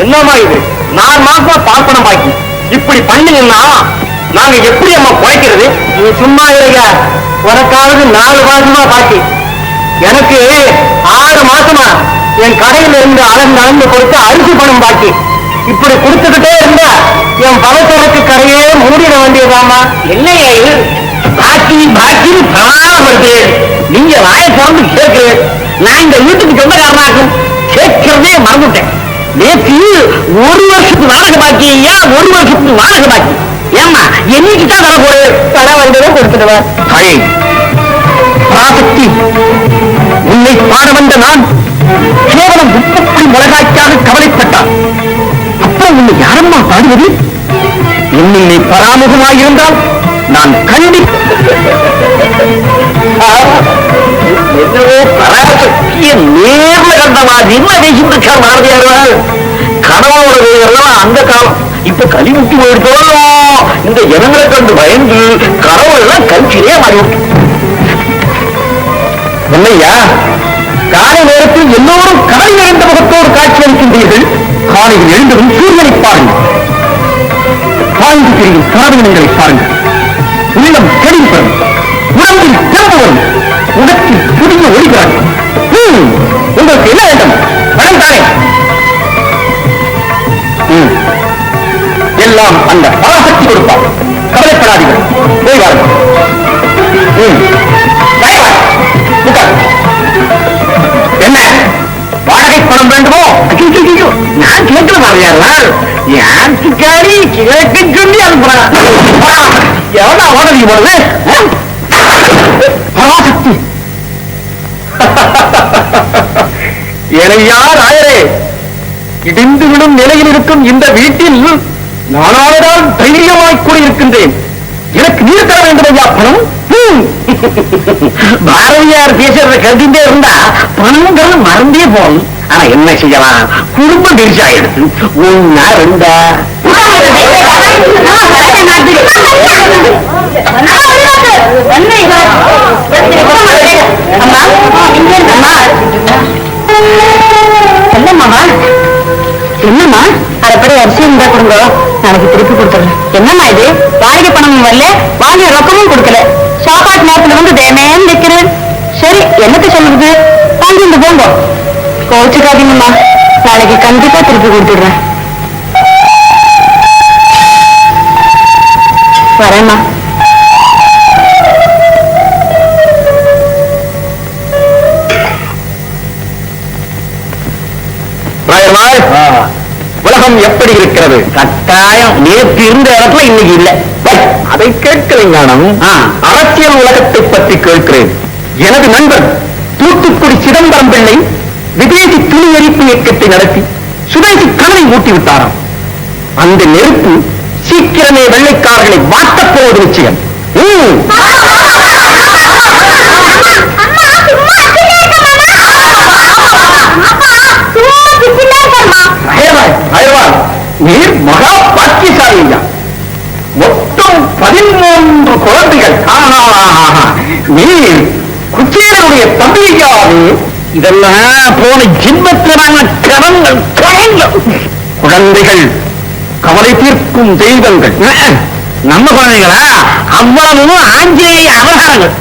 என்னமா இது 4 மாசமா பார்ப்பனம் பாக்கி இப்படி பண்ணீங்கன்னா நாங்க எப்படி அம்மா குறைக்கிறது? நீ சும்மா இல்லையா, உனக்காவது 4 மாசமா பாக்கி, எனக்கு 6 மாசமா என் கடையில இருந்து அளந்து கொடுத்து அரிசி பணம் பாக்கி. இப்படி கொடுத்துக்கிட்டே இருந்தா என் பலசரக்கு கடையே மூடிட வேண்டியதாமா. இல்லையா இது பாக்கி பாக்கின்னு பராமரிப்பு. நீங்க வாயை திறந்து கேட்கிறேன். நான் இந்த வீட்டுக்கு சொந்தக்காரனாக்கும் கேட்கிறதே மறந்துட்டேன். நேற்று 1 வருஷத்துக்கு வாடகை பாக்கி ஐயா, 1 வருஷத்துக்கு வாடகை பாக்கி. ஏமா என்னைக்கு தான் தர போடு? தர வந்ததும் கொடுத்துடுவார். பராசக்தி, உன்னை பாட வந்த நான் கேவலம் 30 மிளகாய்க்காக கவலைப்பட்டான். அப்புறம் உன்னை யாரம்மா பாடுவது? இன்னும் நீ பராமுகமாக இருந்தால் நான் என்னவோ பராசக்திய நேர்ல கண்ட மாதிரி பேசிட்டு மாறுதியார்கள். கணவனோட எல்லாம் அந்த காலம் இப்ப கலிமுட்டி போயிடுத்தோம். இந்த ஜனங்களை கண்டு பயந்து கடவுள் கல்ச்சியே மாறிவிட்டு. என்னையா காலை நேரத்தில் எல்லோரும் கடை நிறைந்த முகத்தோடு காட்சி அளிக்கின்றீர்கள். காலையில் எழுந்ததும் சூரியனை பாருங்கள், பாய்ந்து பிரியும் சாதனங்களை பாருங்கள். உள்ளம் தெளிவு பெறும், உடம்பில் திறந்து வரும், உடத்தில் புதிய ஒளிகிறார்கள். உங்களுக்கு என்ன வேண்டும்? பணம் தானே. எல்லாம் அந்த பராசக்தி கொடுப்பார். கவலைப்படாதீர்கள், போய் வாருங்கள். என்ன வாடகை பணம் வேண்டுமோ? நான் கேட்கிற மாதிரியார்கள் யாருக்காரி கேட்க சொல்லி அனுப்புறேன். எவ்வளோ வாடகை போடுது? பராசக்தி எனையா ராயரே, இடிந்து விடும் நிலையில் இருக்கும் இந்த வீட்டில் நானாவதால் தைரியமாய் கூறியிருக்கின்றேன். எனக்கு நீர் தர வேண்டும் ஐயா பணம். பாரதியார் பேசுறத கருதிட்டே இருந்தா பணங்கிறது மறந்தே போகும். ஆனா என்ன செய்யலாம், குடும்பம் பெருசாயிடுது. 1 2 என்னம்மா அரைப்படி அரிசி இருந்தா கொடுங்க, நாளைக்கு திருப்பி கொடுத்துறேன். என்னம்மா இது வாடகை பணமும் வரல, வாங்கிய ரொக்கமும் கொடுக்கல, சாப்பாட்டு நேரத்துல வந்து தேமேன்னு வைக்கிறேன். சரி என்னத்தை சொல்லுது, வாங்கிட்டு போங்க. கோச்சுக்காதீங்கம்மா, நாளைக்கு கண்டிப்பா திருப்பி கொடுத்துடுறேன். வரேம்மா. உலகம் எப்படி இருக்கிறது? கட்டாயம் நேற்று இருந்த இடத்துல இன்னைக்கு இல்லை. அதை கேட்கலைங்க. அரசியல் உலகத்தை பற்றி கேட்கிறேன். எனது நண்பர் தூத்துக்குடி சிதம்பரம் பிள்ளை விதேசி துணி எரிப்பு இயக்கத்தை நடத்தி சுதேசி கனவை ஊட்டிவிட்டாராம். அந்த நெருப்பு சீக்கிரமே வெள்ளைக்காரர்களை வாட்டப் போவது நிச்சயம். நீர் மகா பாக்கியசாலியா. மொத்தம் 13 குழந்தைகள். நீர் குச்சேரனுடைய தம்பியாவே. இதெல்லாம் போன ஜின்மத்திலான கரங்கள் குழந்தைகள், கவலை தீர்க்கும் தெய்வங்கள். நம்ம குழந்தைகளா? அவ்வளவு ஆஞ்சநேய அவதாரங்கள்.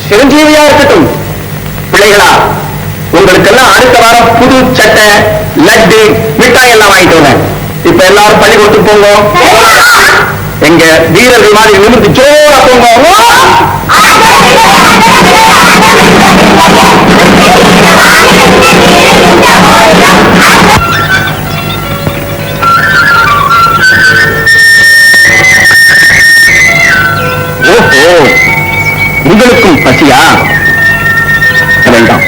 சிரஞ்சீவியா இருக்கட்டும். பிள்ளைகளா, உங்களுக்கெல்லாம் அடுத்த வாரம் புது சட்டை, லட்டு, மிட்டாய் எல்லாம் வாங்கிட்டு வந்தேன். இப்ப எல்லாரும் பள்ளிக்கூடத்துக்கு போங்க. எங்க வீரர்கள் மாதிரி நிமிர்ந்து ஜோரா போங்க. ஓஹோ, உங்களுக்கும் பசியா? வேண்டாம்,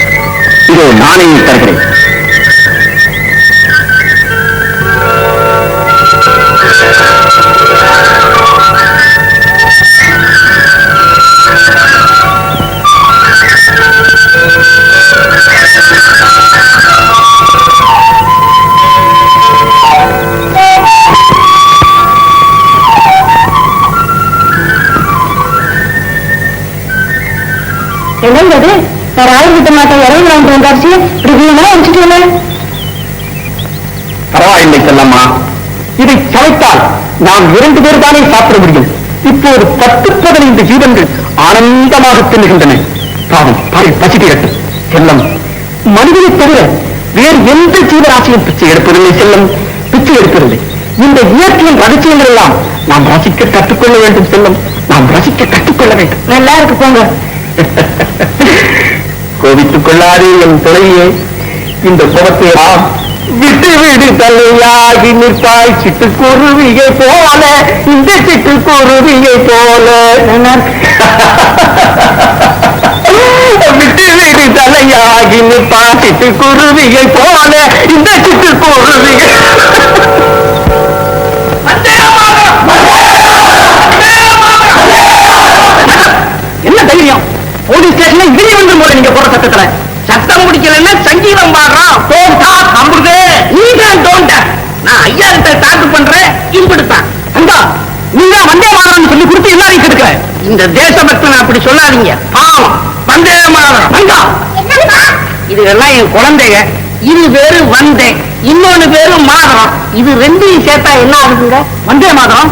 இதோ நானே தருகிறேன். என்னது வேற ஆள் கிட்ட மாட்டேன், இறங்கி வாங்கிட்டு வந்தாச்சு. இப்படி வச்சுட்டு பரவாயில்லை செல்லம்மா, இதை சமைத்தால் நாம் 2 பேர் தானே சாப்பிட முடியும். இப்போது 10-15 ஜீவன்கள் ஆனந்தமாக தின்னுகின்றன. பாவம் பசி தீரட்டும். செல்லம், மனிதனை தவிர வேறு எந்த ஜீவராசியும் பிச்சை எடுப்பதில்லை. செல்லம் பிச்சை எடுப்பதில்லை. இந்த இயற்கையின் ரகசியங்கள் எல்லாம் நாம் ரசிக்க கற்றுக்கொள்ள வேண்டும். செல்லம், நாம் ரசிக்க கற்றுக்கொள்ள வேண்டும். நல்லா இருக்கு போங்க. கோபித்துக் கொள்ளாதே என் துணையே. இந்த குணத்தை விட்டு விடு தலையாகி நிற்பாய் சிட்டுக்குருவியை போல, இந்த சிட்டுக்குருவியை போல. விட்டு விடு தலையாகி நிற்பாய் சிட்டுக்குருவியை போல, இந்த சிட்டுக்குருவியை. என்ன தைரியம்? போலீஸ் ஸ்டேஷன்ல இடி வந்து போல நீங்க போற சத்தத்துல சத்தம் முடிக்கலன்னா சங்கீதம் பாடுறோம். நான் ஐயா கிட்ட டாக்கு பண்றேன். இப்படித்தான் நீங்க வந்தே மாதரம் சொல்லி கொடுத்து எல்லாரையும் கெடுக்கிற இந்த தேசபக்தன் அப்படி சொல்லாதீங்க. பாவம் வந்தே மாதரம். இதுகெல்லாம் என் குழந்தைங்க. இது பேரு வந்தே, இன்னொன்னு பேரு மாதரம். இது ரெண்டையும் சேர்த்தா என்ன ஆகுதுங்க? வந்தே மாதரம்.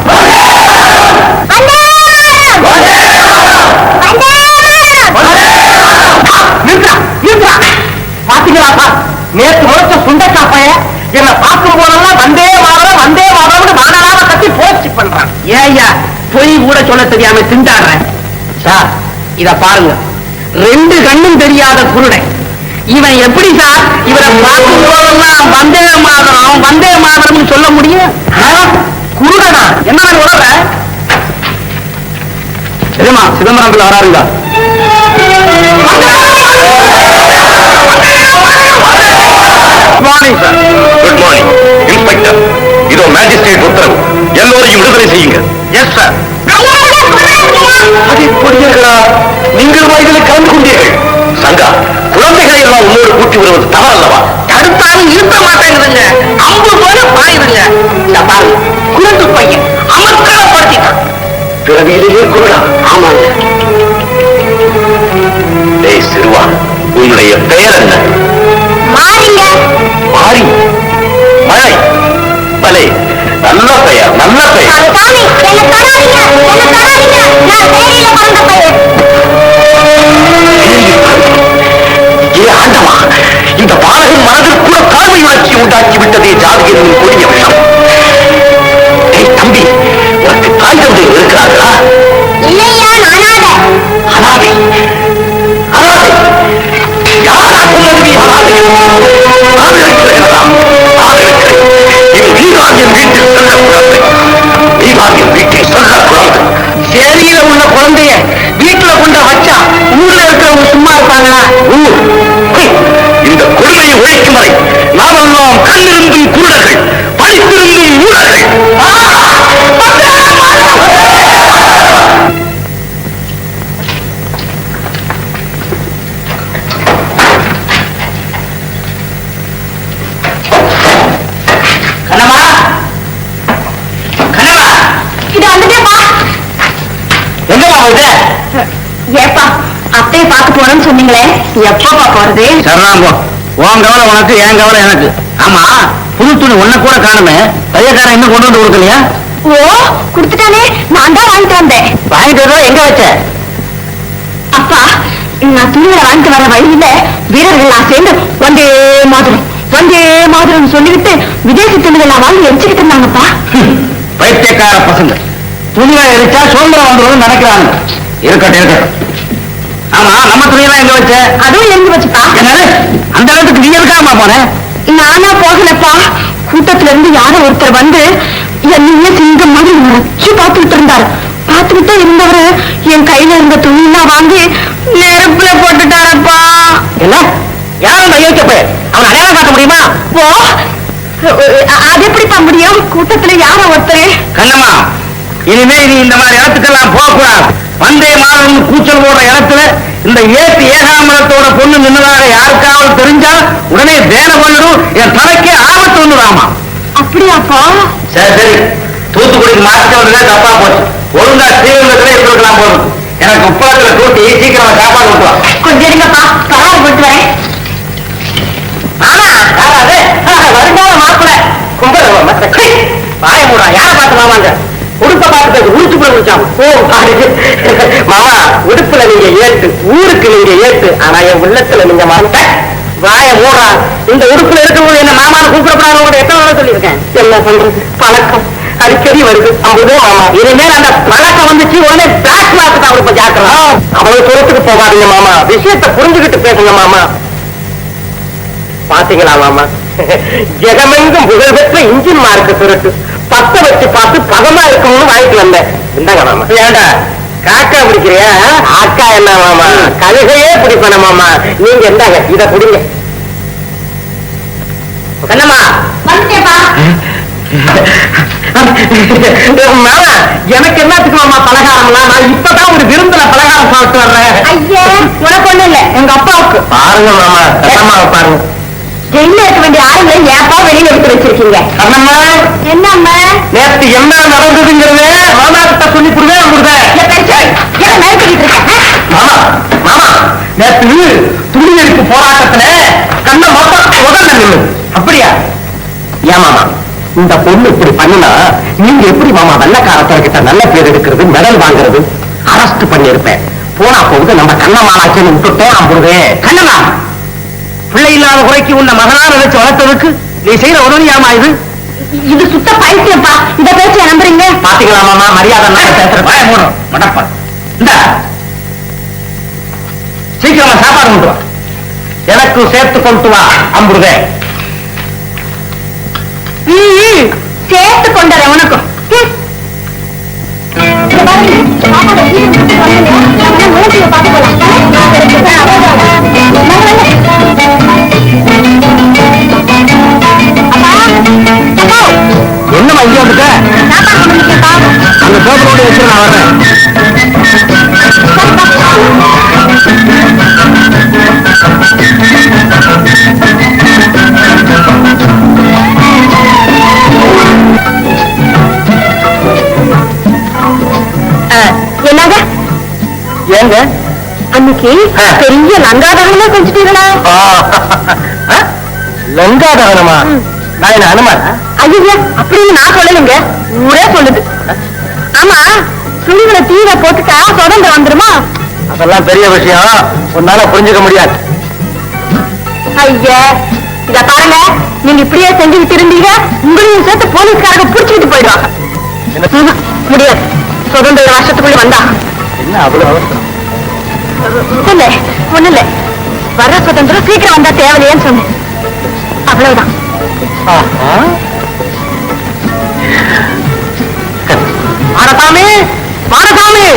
பாத்தீங்களா, நேற்று உழைச்ச சுண்டக்காப்பைய என்ன பார்க்கும் போதெல்லாம் வந்தே மாதரம் வந்தே மாதம்னு வாழலாம கட்டி போச்சு பண்றான். ஏய்யா பொய் கூட சொல்ல தெரியாம திண்டாடுறேன். சார் இத பாருங்க, 2 கண்ணும் தெரியாத குருடன் இவன் எப்படி சார் இவரை பார்க்கும் போதெல்லாம் வந்தே மாதரம் சொல்ல முடியும்? குருடனா? என்ன உணர்ற? சரிமா, சிதம்பரத்துல வராருங்க. Morning sir. Good morning inspector. இதோ மேஜிஸ்ட்ரேட் உத்தரவு, எல்லோரையும் விடுதலை செய்யுங்க. Yes sir. பொடியர்களா, நீங்கள் இதில் கலந்து கொண்டீர்கள். சங்கா, குழந்தைகளை எல்லாம் உன்னோடு கூட்டி வருவது தவறல்லவா? தடுத்தாலும் இருக்க மாட்டேங்குதுங்க. அம்பு போல பாயுதுங்க. குழந்தை பையன் அமர்க்கப்படுத்திட்டான். பிறவியிலேயே குருடா? ஆமாங்க. சிறுவா, உன்னுடைய பெயர் என்ன? மாறிங்க. மாறி? மழை? பலே, நல்ல பெயர், நல்ல பெயர். ஆண்டவா, இந்த பாலகன் மனதில் கூட காமை உணர்ச்சி உண்டாக்கி விட்டதே ஜாதியின் கொடிய விஷம். தம்பி, உனக்கு தாய் தந்தை இருக்கிறார்களா? இல்லையா, அனாதை. அனாதை? யாரா சொன்னது அனாதை? நான் இருக்கிறேன். இது நீதான் என் வீட்டில் சொல்ல குழந்தை. நீதான் என் வீட்டில் சொல்ல குழந்தை. சேரியில உள்ள குழந்தைய வீட்டுல கொண்ட வச்சா ஊர்ல இருக்கிறவங்க சும்மா இருப்பாங்களா? ஊர் இந்த கொடுமையை ஒழிக்கும் வரை நாமெல்லாம் கண்ணிருந்தும் குருடர்கள், படித்திருந்தும் ஊழர்கள். ஏப்பா அத்தையை பார்க்க போறேன்னு சொன்னீங்களே, எப்பப்பா போறது? சரணாம்போ, உன் கவலை உனக்கு, என் கவலை எனக்கு. ஆமா, புது துணி ஒன்ன கூட காணுமே, தையக்காரன் இன்னும் கொண்டு வந்து கொடுக்கலையா? ஓ, கொடுத்துட்டானே, நான் தான் வாங்கிட்டு வந்தேன். வாங்கிட்டு வர எங்க வச்ச? அப்பா, நான் துணியை வாங்கிட்டு வர வழியில வீரர்கள் நான் சேர்ந்து வந்தே மாதிரம் சொல்லிவிட்டு விதேசி துணிகள் நான் வாங்கி எரிச்சுக்கிட்டு இருந்தாங்கப்பா. பைத்தியக்கார பசங்க, துணிகளை எரிச்சா சுதந்திரம் வந்துடும் நினைக்கிறாங்க. இருக்கட்டும். ஆமா, நம்ம துணியெல்லாம் எங்க வச்ச? அதுவும் எங்க வச்சுப்பா. அந்த இடத்துக்கு நீ எதுக்காம போன? நானா போகலப்பா. கூட்டத்துல இருந்து யாரோ ஒருத்தர் வந்து என்னையே சிங்கம் மாதிரி வச்சு பார்த்துக்கிட்டு இருந்தாரு. பார்த்துக்கிட்டே இருந்தவரு என் கையில இருந்த துணியெல்லாம் வாங்கி நெருப்புல போட்டுட்டாரப்பா. என்ன யாரும் யோசிச்சப்ப அவன் அடையாளம் காட்ட முடியுமா? போ, அது எப்படிப்பா முடியும்? கூட்டத்துல யாரோ ஒருத்தர். கண்ணம்மா, இனிமே நீ இந்த மாதிரி இடத்துக்கெல்லாம் போகக்கூடாது. வந்தே மாதம் கூச்சல் போடுற இடத்துல இந்த ஏத்து ஏகாமரத்தோட பொண்ணு நின்னதாக யாருக்காவது தெரிஞ்சா உடனே வேலை பண்ணிடும், என் தலைக்கே ஆபத்து வந்துடாமா. அப்படியாப்பா? சரி சரி, தூத்துக்குடிக்கு மாற்றிட்டு வந்ததே தப்பா போச்சு. ஒழுங்கா ஸ்ரீரங்கத்துல இருக்கலாம் போதும். எனக்கு உப்பாத்துல கூட்டி சீக்கிரமா சாப்பாடு விட்டுவா. கொஞ்சம் இருங்கப்பா, பரவாயில்ல போட்டு வரேன். வருங்கால மாப்பிள்ள கும்பல வாய மூடா யார பார்த்து மாமாங்க உடுப்ப பார்த்து உடுச்சு முடிச்சான். ஓ மாமா உடுப்புல நீங்க ஏத்து ஊருக்கு நீங்க ஏத்து ஆனா என் உள்ளத்துல நீங்க மாட்ட வாய மூடா. இந்த உடுப்புல இருக்கும்போது என்ன மாமாவை கூப்பிடப்படாத எத்தனை நாள் சொல்லியிருக்கேன். என்ன சொல்றது பழக்கம் அடிக்கடி வருது. அப்படிதான் மாமா இனிமேல் அந்த பழக்கம் வந்துச்சு உடனே பிளாக் மார்க் தான் அவருக்கு ஜாக்கிரதா. அவ்வளவு தூரத்துக்கு போகாதீங்க மாமா, விஷயத்தை புரிஞ்சுக்கிட்டு பேசுங்க மாமா. பாத்தீங்களா மாமா, ஜெகமெங்கும் புகழ்பெற்ற இன்ஜின் மார்க்கு சுருட்டு பத்த வச்சு பார்த்து பதமா இருக்கணும்னு வாங்கிட்டு வந்தேன். இந்தாங்க மாமா. ஏண்டா காக்கா பிடிக்கிறியா? ஆக்கா என்ன மாமா, கழுகையே பிடிப்பன மாமா. நீங்க இருந்தாங்க இத பிடிங்க. என்னம்மா மாமா எனக்கு என்னத்துக்கு மாமா பலகாரம்லாம்? நான் இப்பதான் ஒரு விருந்துல பலகாரம் சாப்பிட்டு வர்றேன். ஐயா உனக்கு ஒண்ணு இல்ல, எங்க அப்பாவுக்கு. பாருங்க மாமா, அம்மாவை பாருங்க. ஜெயில இருக்க வேண்டிய ஆளுங்களை ஏப்பா வெளியில எடுத்து வச்சிருக்கீங்க? அண்ணம்மா என்னம்மா நேற்று என்ன நடந்ததுங்கிறது மாமா கிட்ட சொல்லி கொடுவேன். மாமா மாமா நேற்று துணி எடுப்பு போராட்டத்துல கண்ண மொத்தம் முதல்ல நின்று. அப்படியா? ஏன் மாமா இந்த பொண்ணு இப்படி பண்ணுனா நீங்க எப்படி மாமா வெள்ளக்காரத்தர்கிட்ட நல்ல பேர் எடுக்கிறது, மெடல் வாங்குறது? அரெஸ்ட் பண்ணிருப்பேன். போனா போகுது நம்ம கண்ணம்மாளாச்சுன்னு விட்டுட்டேன். அம்புடுவேன் கண்ணம்மா பிள்ளை இல்லாத குறைக்கு உன்னை மகனா நினைச்சு வளர்த்ததுக்கு நீ செய்யற உதவியாமா இது? இது சுத்த பைத்தியப்பா. இத பேச்சு நம்புறீங்க? பாத்தீங்களா மாமா, மரியாதை பேசுறேன். இந்த சீக்கிரமா சாப்பாடு கொண்டு வா, எனக்கு சேர்த்து கொண்டு வா. அம்புடுதே சேர்த்து கொண்டறேன் உனக்கும். என்னமா இங்க வந்துட்ட? அந்த டோக்கனோட வச்சு நான் வர்றேன். என்னங்க ஏங்க அன்னைக்கு பெரிய லங்காதகனமா கொஞ்சிட்டீங்களா? லங்காதகனமா? நான் என்ன அனுமானா? ஐயா அப்படின்னு நான் சொல்லலைங்க, ஊரே சொல்லுது. ஆமா சுழிகளை தீர போட்டுட்டா சுதந்திரம் வந்துருமா? அதெல்லாம் பெரிய விஷயம், உன்னால புரிஞ்சுக்க முடியாது. ஐயா இத பாருங்க, நீங்க இப்படியே செஞ்சுக்கிட்டு இருந்தீங்க உங்களையும் சேர்த்து போலீஸ்காரங்க புடிச்சுக்கிட்டு போயிடுவாங்க. முடியாது, சுதந்திர வருஷத்துக்குள்ள வந்தா. என்ன அவ்வளவு அவசரம்? இல்ல ஒண்ணு இல்ல, வர்ற சுதந்திரம் சீக்கிரம் வந்தா தேவையில்லையேன்னு சொன்னேன், அவ்வளவுதான். மாடசாமி மாடசாமி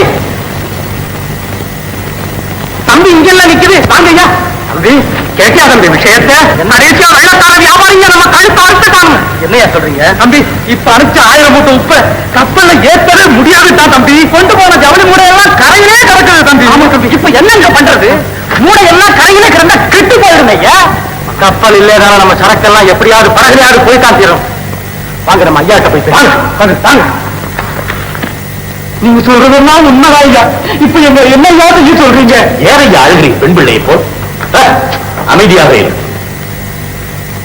தம்பி இங்கெல்லாம் நிக்குது. வாங்கய்யா. தம்பி கேட்டியா தம்பி விஷயத்தை? கடைசியா வெள்ளக்கார வியாபாரிங்க நம்ம கழுத்து அறுத்துட்டாங்க. என்னையா சொல்றீங்க தம்பி? இப்ப அனுப்பிச்ச 1000 மூட்டை உப்ப கப்பல்ல ஏற்றவே முடியாதுதான் தம்பி. கொண்டு போன ஜவுளி மூடையெல்லாம் கரையிலே கிடக்குது தம்பி. ஆமா தம்பி, இப்ப என்னங்க பண்றது? மூடையெல்லாம் கரையிலே கிடந்தா கெட்டு போயிடும் ஐயா. கப்பல் இல்லைதான நம்ம சரக்கெல்லாம் எப்படியாவது படகுலையாவது போய்தான் தீரும். வாங்க நம்ம ஐயாட்ட போய் வாங்க. நீங்க சொல்றதெல்லாம் உண்மைதான் ஐயா. இப்ப எங்க என்னையாவது சொல்றீங்க? ஏறையா அழுகிறீங்க பெண் பிள்ளையை போல்? அமைதியாக இரு.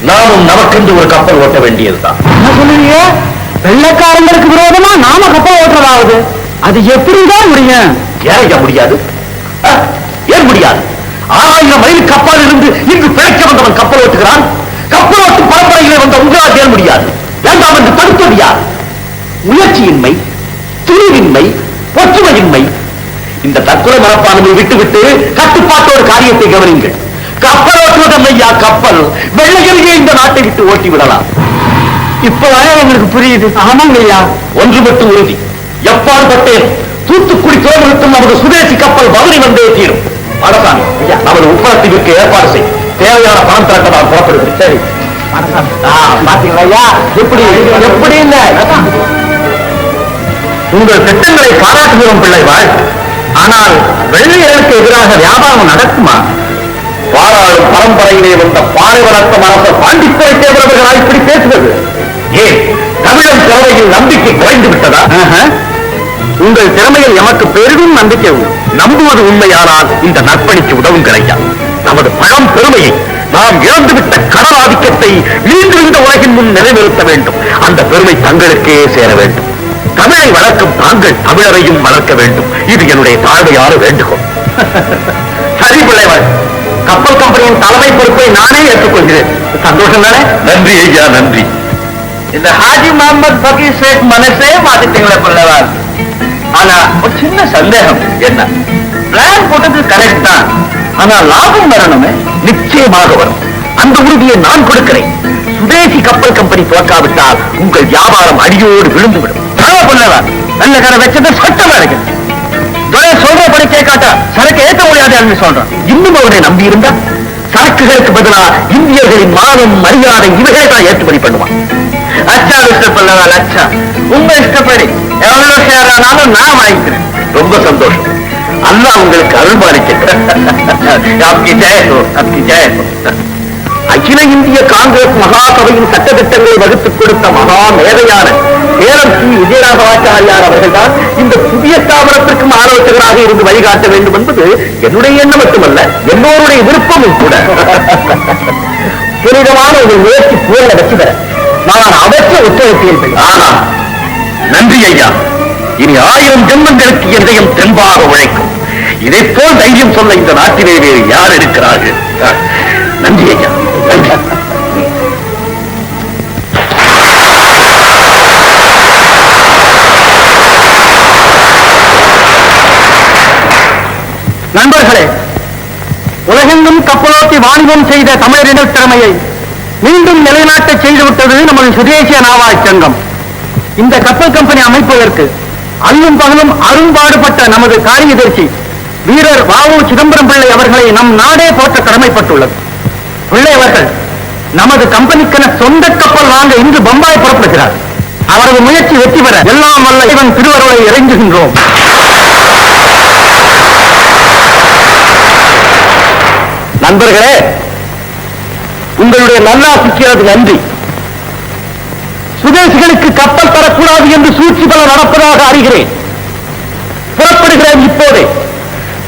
நாமும் நமக்கென்று ஒரு கப்பல் ஓட்ட வேண்டியதுதான். என்ன சொல்லுவீங்க? வெள்ளக்காரங்களுக்கு விரோதமா நாம கப்பல் ஓட்டுறதாவது? அது எப்படிதான் முடியும்? ஏறையா முடியாது. ஏன் முடியாது? 1000 மைல் கப்பல் இருந்து இங்கு பிழைக்க வந்தவன் கப்பல் ஓட்டுகிறான். கப்பல் ஓட்டும் பரம்பரையிலே வந்த உங்களால் ஏன் முடியாது? வேண்டாம் என்று தடுத்தது யார்? முயற்சியின்மை, துணிவின்மை, ஒற்றுமையின்மை. இந்த தற்கொலை மனப்பான்மை விட்டுவிட்டு கட்டுப்பாட்டோடு காரியத்தை கவனிங்கள். கப்பல் ஓட்டுவதல்லையா கப்பல், வெள்ளையிலேயே இந்த நாட்டை விட்டு ஓட்டி விடலாம். இப்பதான் எங்களுக்கு புரியுது. ஆமாங்க ஐயா. ஒன்று மட்டும் உறுதி, எப்பாடுபட்டேன் தூத்துக்குடி துறைமுகத்தில் நமது சுதேசி கப்பல் மதுரை வந்தே தீரும். மடசாமி நமது உப்பளத்திற்கு ஏற்பாடு செய். தேவையான பணம் திரட்ட நான் புறப்படுகிறேன். சரி பாத்தீங்களா ஐயா, எப்படி எப்படி இல்லை உங்கள் திட்டங்களை பாராட்டுகிறோம் பிள்ளைவாள். ஆனால் வெள்ளையர்களுக்கு எதிராக வியாபாரம் நடக்குமா? பாராளும் பரம்பரையிலே வந்த பாறை வளர்த்த அரசர் பாண்டித்துறை தேவரவர்களால் இப்படி பேசுவது ஏன்? தமிழன் திறமையில் நம்பிக்கை குறைந்து விட்டதா? உங்கள் திறமையில் எமக்கு பெரிதும் நம்பிக்கை உண்டு. நம்புவது உண்மையானால் இந்த நற்பணிக்கு உதவும் கிடையாது. நமது பழம் பெருமையை நாம் இழந்துவிட்ட கடல் ஆதிக்கத்தை மீண்டும் இந்த உலகின் முன் நிலைநிறுத்த வேண்டும். அந்த பெருமை தங்களுக்கே சேர வேண்டும். தமிழை வளர்க்கும் தாங்கள் தமிழரையும் வளர்க்க வேண்டும். இது என்னுடைய தாழ்மையான வேண்டுகோள். சரி பிள்ளைவர், கப்பல் கம்பெனியின் தலைமை பொறுப்பை நானே ஏற்றுக்கொள்கிறேன். சந்தோஷம் தானே? நன்றி ஐயா, நன்றி. இந்த ஹாஜி முகமது பகீர் ஷேக் மனசே மாத்திட்டீங்களே பிள்ளைவர். ஆனா ஒரு சின்ன சந்தேகம். என்ன? பிளான் போட்டது கரெக்ட் தான், ஆனா லாபம் வரணுமே. நிச்சயமாக வரும். அந்த உறுதியை நான் கொடுக்கிறேன். சுதேசி கப்பல் கம்பெனி துவக்காவிட்டால் உங்கள் வியாபாரம் அடியோடு விழுந்துவிடும். பிள்ளைவர், நல்ல கடை வச்சது சட்டமா இருக்கு. சொல்றபடி கேட்காட்டா சரக்கு ஏற்ற முடியாது சொல்றேன். இன்னும் அவனை நம்பி இருந்தா சரக்குகளுக்கு பதிலாக இந்தியர்களின் மானம், மரியாதை இவைகளை தான் ஏற்றுமதி பண்ணுவான். அச்சா இஷ்டப்படவா? அச்சா, உங்க இஷ்டப்படி எவ்வளவு ஷேர் ஆனாலும் நான் வாங்கிக்கிறேன். ரொம்ப சந்தோஷம். அல்லாஹ் உங்களுக்கு அருள்பாலிக்கிறேன். அகில இந்திய காங்கிரஸ் மகாசபையின் சட்டத்திட்டங்களை வகுத்துக் கொடுத்த மகா மேதையான சேலம் ஸ்ரீ விஜயராகவாச்சாரியார் அவர்கள்தான் இந்த புதிய ஸ்தாபனத்திற்கும் ஆலோசகராக இருந்து வழிகாட்ட வேண்டும் என்பது என்னுடைய எண்ணம் மட்டுமல்ல, எல்லோருடைய விருப்பமும் கூட. புனிதமான ஒரு முயற்சி பூர்ண வெற்றி பெற நான் அவற்றை ஒத்துழைப்பேன். ஆனால் நன்றி ஐயா. இனி 1000 ஜென்மங்களுக்கு இதயம் தெம்பாக உழைக்கும். இதை போல் தைரியம் சொல்ல இந்த நாட்டிலே வேறு யார் இருக்கிறார்கள்? நன்றி ஐயா, நன்றி. நண்பர்களே, உலகெங்கும் கப்பலோட்டி வாணிபம் செய்த தமிழரின் திறமையை மீண்டும் நிலைநாட்ட செய்துவிட்டது நமது சுதேசிய நாவாய் சங்கம். இந்த கப்பல் கம்பெனி அமைப்பதற்கு அல்லும் பகலும் அரும்பாடுபட்ட நமது காரியதர்சி வீரர் வாவு சிதம்பரம் பிள்ளை அவர்களை நம் நாடே போற்ற கடமைப்பட்டுள்ளது. பிள்ளை அவர்கள் நமது கம்பெனிக்கென சொந்த கப்பல் வாங்க இன்று பம்பாய் புறப்படுகிறார். அவரது முயற்சி வெற்றி பெற எல்லாம் வல்ல இவன் திருவருளை இறைஞ்சுகின்றோம். நண்பர்களே, உங்களுடைய நல்லாசிக்கு அது நன்றி. சுதேசிகளுக்கு கப்பல் தரக்கூடாது என்று சூழ்ச்சி பல நடப்பதாக அறிகிறேன். புறப்படுகிறேன் இப்போதே.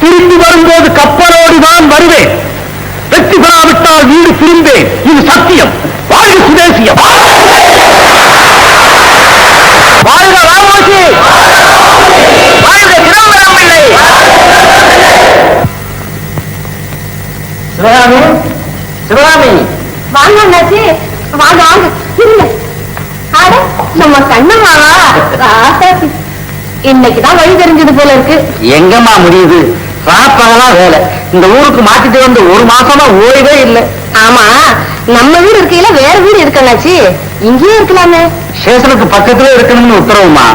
திரும்பி வரும்போது கப்பலோடுதான் வருவேன். வெற்றி பெறாவிட்டால் வீடு திரும்பேன். இது சத்தியம். வாழ்க சுதேசியம்! வாழ்க ராமோஜி! வாழ்க சிதம்பரம் பிள்ளை! சிவகாமி, சிவகாமி, வாங்க அண்ணாச்சி, வாங்க வாங்க இருங்க. ஆட நம்ம கண்ணம்மாவா? ராசாத்தி, இன்னைக்குதான் வழி தெரிஞ்சது போல இருக்கு. எங்கம்மா முடியுது? சாப்பாடெல்லாம் வேலை. இந்த ஊருக்கு மாத்திட்டு வந்து 1 மாசமா ஓய்வே இல்லை. ஆமா, நம்ம வீடு இருக்கையில வேற வீடு இருக்கு அண்ணாச்சி, இங்கேயே இருக்கலாமே. ஸ்டேஷனுக்கு பக்கத்துல இருக்கணும்னு உத்தரவுமா?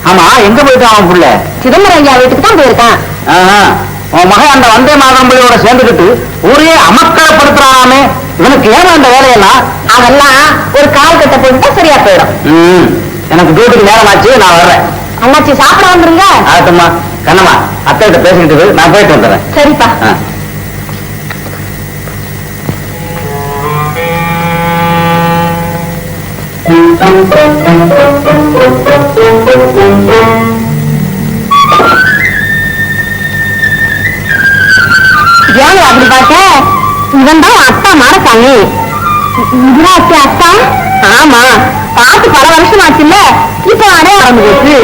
ஆமா, எங்க போயிட்டான் அவன் புள்ள? சிதம்பரம் ஐயா வீட்டுக்கு தான் போயிருக்கான். உன் மகன் அந்த வந்தே மாதம்பளியோட சேர்ந்துக்கிட்டு ஊரையே அமக்கலப்படுத்துறானே. இவனுக்கு ஏன் அந்த வேலையெல்லாம்? அதெல்லாம் ஒரு கால் கட்ட போட்டுட்டா சரியா போயிடும். எனக்கு டியூட்டிக்கு நேரம் ஆச்சு, நான் வர்றேன். அண்ணாச்சி சாப்பிட வந்துருங்க. ஆகட்டும்மா. கண்ணம்மா, அத்தைகிட்ட பேசிக்கிட்டு நான் போயிட்டு வந்துடுறேன். சரிப்பா. ஏங்க அப்படி பார்த்த? இவன் தான் அத்தா மாரசாமி. இதுதான் அத்தா? ஆமா, பார்த்து பல வருஷம் ஆச்சுல்ல, இப்ப அடைய ஆரம்பிச்சு.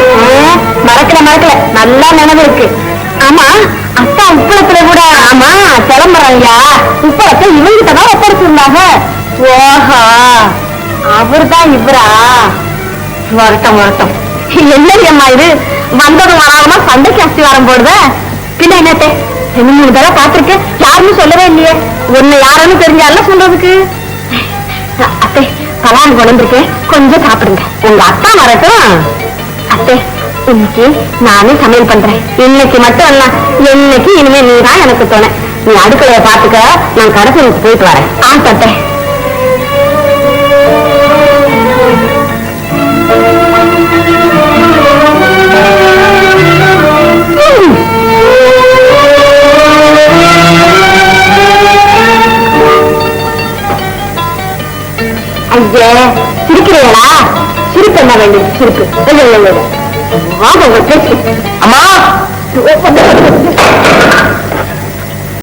மறக்கல, நல்லா நினைவு இருக்கு. ஆமா, அத்தா உப்பளத்துல கூட. ஆமா, கிளம்புறாங்கயா. உப்பளத்தை இவங்கிட்டதான் ஒப்படைச்சிருந்தாங்க. ஓஹா, அவர்தான் இவரா? வரட்டும். என்னடி அம்மா இது, வந்ததும் வராதமா சண்டைக்கு அஸ்திவாரம் போடுத? பின்ன என்னத்தே, 2-3 தடவை பார்த்திருக்கேன், யாருன்னு சொல்லவே இல்லையே. ஒண்ணு யாருன்னு தெரிஞ்சால சொல்றதுக்கு. அத்தை, பலான்னு கொண்டிருக்கேன், கொஞ்சம் சாப்பிடுங்க. உங்க அக்கா வரட்டும். அத்தை, இன்னைக்கு நானே சமையல் பண்றேன். இன்னைக்கு மட்டும் அல்ல, என்னைக்கு இனிமே நீதான் எனக்கு துணை. நீ அடுக்கலைய பாத்துக்க, நான் கடைசிக்கு போயிட்டு வரேன். அத்தை. ஐயா, சிரிக்கிறீங்களா? சிரிப்பு என்ன வேண்டியது? சிரிப்பு வாங்க, பேச்சு. அம்மா,